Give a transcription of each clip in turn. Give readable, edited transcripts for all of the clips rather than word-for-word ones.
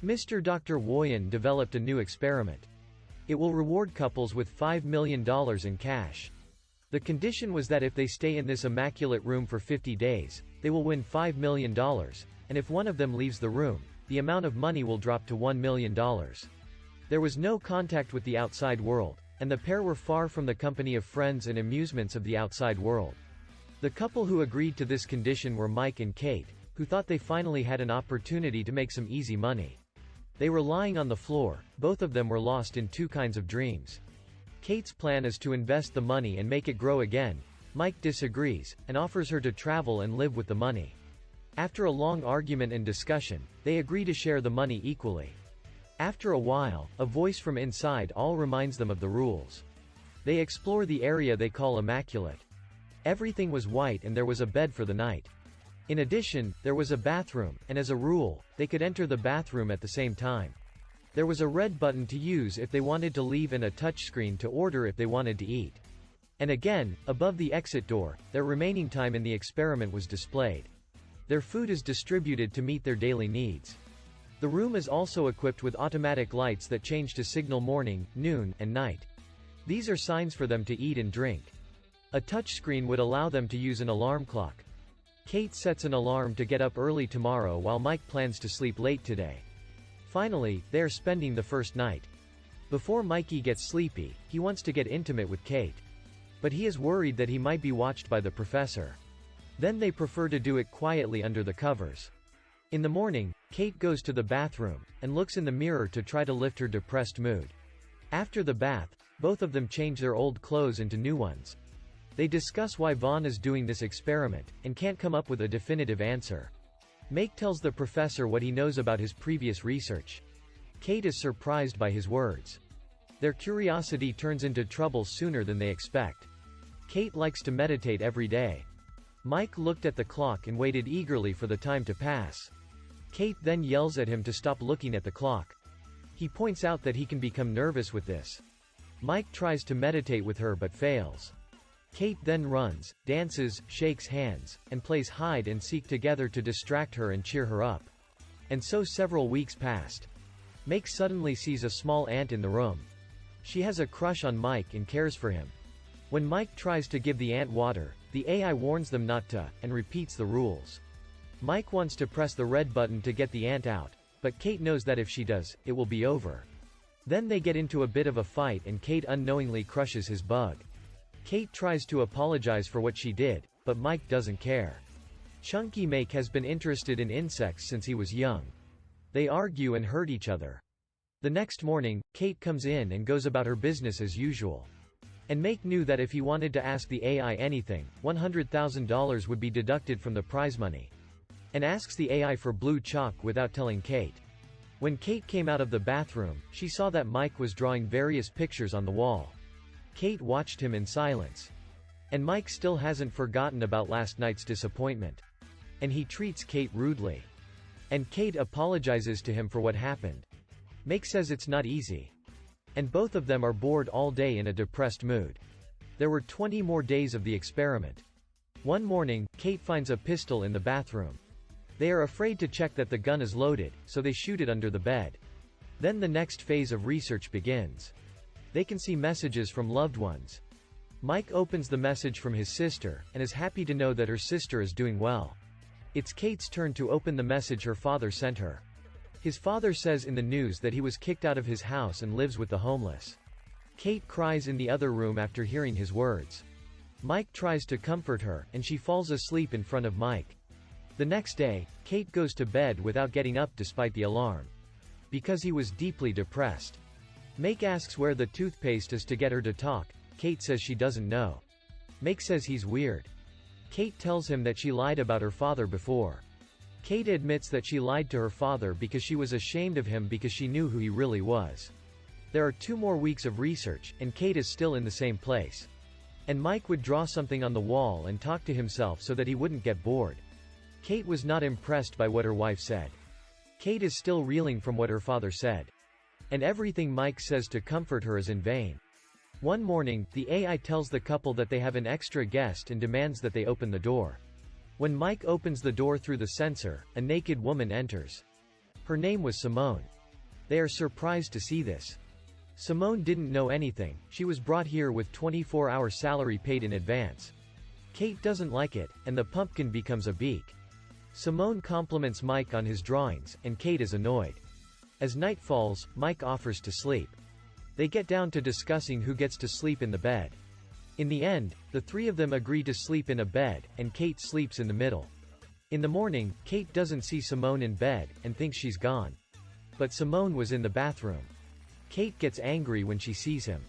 Mr. Dr. Woyan developed a new experiment. It will reward couples with $5 million in cash. The condition was that if they stay in this immaculate room for 50 days, they will win $5 million, and if one of them leaves the room, the amount of money will drop to $1 million. There was no contact with the outside world, and the pair were far from the company of friends and amusements of the outside world. The couple who agreed to this condition were Mike and Kate, who thought they finally had an opportunity to make some easy money. They were lying on the floor, both of them were lost in two kinds of dreams. Kate's plan is to invest the money and make it grow again. Mike disagrees, and offers her to travel and live with the money. After a long argument and discussion, they agree to share the money equally. After a while, a voice from inside all reminds them of the rules. They explore the area they call immaculate. Everything was white and there was a bed for the night. In addition, there was a bathroom, and as a rule, they could enter the bathroom at the same time. There was a red button to use if they wanted to leave and a touchscreen to order if they wanted to eat. And again, above the exit door, their remaining time in the experiment was displayed. Their food is distributed to meet their daily needs. The room is also equipped with automatic lights that change to signal morning, noon, and night. These are signs for them to eat and drink. A touchscreen would allow them to use an alarm clock. Kate sets an alarm to get up early tomorrow while Mike plans to sleep late today. Finally, they are spending the first night. Before Mikey gets sleepy, he wants to get intimate with Kate. But he is worried that he might be watched by the professor. Then they prefer to do it quietly under the covers. In the morning, Kate goes to the bathroom, and looks in the mirror to try to lift her depressed mood. After the bath, both of them change their old clothes into new ones. They discuss why Vaughn is doing this experiment, and can't come up with a definitive answer. Mike tells the professor what he knows about his previous research. Kate is surprised by his words. Their curiosity turns into trouble sooner than they expect. Kate likes to meditate every day. Mike looked at the clock and waited eagerly for the time to pass. Kate then yells at him to stop looking at the clock. He points out that he can become nervous with this. Mike tries to meditate with her but fails. Kate then runs, dances, shakes hands, and plays hide and seek together to distract her and cheer her up. And so several weeks passed. Mike suddenly sees a small ant in the room. She has a crush on Mike and cares for him. When Mike tries to give the ant water, the AI warns them not to, and repeats the rules. Mike wants to press the red button to get the ant out, but Kate knows that if she does, it will be over. Then they get into a bit of a fight and Kate unknowingly crushes his bug. Kate tries to apologize for what she did, but Mike doesn't care. Chunky Mike has been interested in insects since he was young. They argue and hurt each other. The next morning, Kate comes in and goes about her business as usual. And Mike knew that if he wanted to ask the AI anything, $100,000 would be deducted from the prize money. And asks the AI for blue chalk without telling Kate. When Kate came out of the bathroom, she saw that Mike was drawing various pictures on the wall. Kate watched him in silence. And Mike still hasn't forgotten about last night's disappointment. And he treats Kate rudely. And Kate apologizes to him for what happened. Mike says it's not easy. And both of them are bored all day in a depressed mood. There were 20 more days of the experiment. One morning, Kate finds a pistol in the bathroom. They are afraid to check that the gun is loaded, so they shoot it under the bed. Then the next phase of research begins. They can see messages from loved ones. Mike opens the message from his sister, and is happy to know that her sister is doing well. It's Kate's turn to open the message her father sent her. His father says in the news that he was kicked out of his house and lives with the homeless. Kate cries in the other room after hearing his words. Mike tries to comfort her, and she falls asleep in front of Mike. The next day, Kate goes to bed without getting up despite the alarm. Because he was deeply depressed. Mike asks where the toothpaste is to get her to talk. Kate says she doesn't know. Mike says he's weird. Kate tells him that she lied about her father before. Kate admits that she lied to her father because she was ashamed of him because she knew who he really was. There are 2 more weeks of research, and Kate is still in the same place. And Mike would draw something on the wall and talk to himself so that he wouldn't get bored. Kate was not impressed by what her wife said. Kate is still reeling from what her father said. And everything Mike says to comfort her is in vain. One morning, the AI tells the couple that they have an extra guest and demands that they open the door. When Mike opens the door through the sensor, a naked woman enters. Her name was Simone. They are surprised to see this. Simone didn't know anything, she was brought here with 24-hour salary paid in advance. Kate doesn't like it, and the pumpkin becomes a beak. Simone compliments Mike on his drawings, and Kate is annoyed. As night falls, Mike offers to sleep. They get down to discussing who gets to sleep in the bed. In the end, the three of them agree to sleep in a bed, and Kate sleeps in the middle. In the morning, Kate doesn't see Simone in bed, and thinks she's gone. But Simone was in the bathroom. Kate gets angry when she sees him.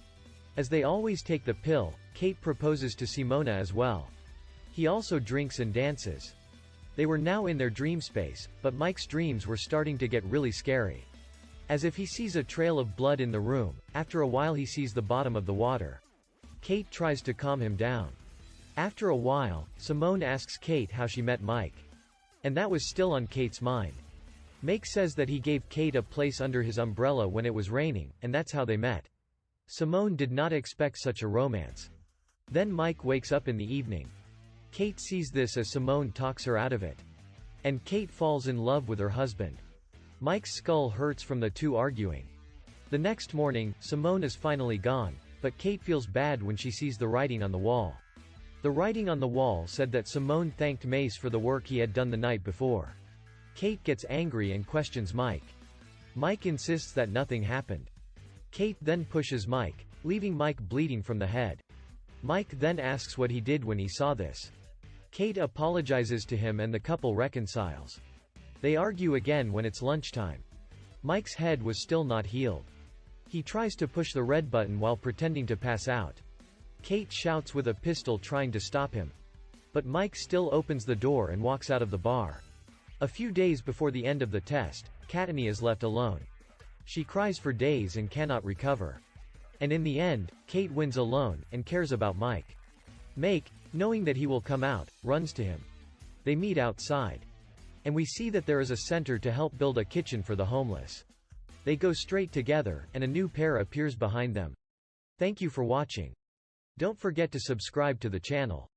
As they always take the pill, Kate proposes to Simona as well. He also drinks and dances. They were now in their dream space, but Mike's dreams were starting to get really scary. As if he sees a trail of blood in the room, after a while he sees the bottom of the water. Kate tries to calm him down. After a while, Simone asks Kate how she met Mike. And that was still on Kate's mind. Mike says that he gave Kate a place under his umbrella when it was raining, and that's how they met. Simone did not expect such a romance. Then Mike wakes up in the evening. Kate sees this as Simone talks her out of it. And Kate falls in love with her husband. Mike's skull hurts from the two arguing. The next morning, Simone is finally gone, but Kate feels bad when she sees the writing on the wall. The writing on the wall said that Simone thanked Mace for the work he had done the night before. Kate gets angry and questions Mike. Mike insists that nothing happened. Kate then pushes Mike, leaving Mike bleeding from the head. Mike then asks what he did when he saw this. Kate apologizes to him and the couple reconciles. They argue again when it's lunchtime. Mike's head was still not healed. He tries to push the red button while pretending to pass out. Kate shouts with a pistol trying to stop him. But Mike still opens the door and walks out of the bar. A few days before the end of the test, Katani is left alone. She cries for days and cannot recover. And in the end, Kate wins alone, and cares about Mike. Mike, knowing that he will come out, runs to him. They meet outside. And we see that there is a center to help build a kitchen for the homeless. They go straight together, and a new pair appears behind them. Thank you for watching. Don't forget to subscribe to the channel.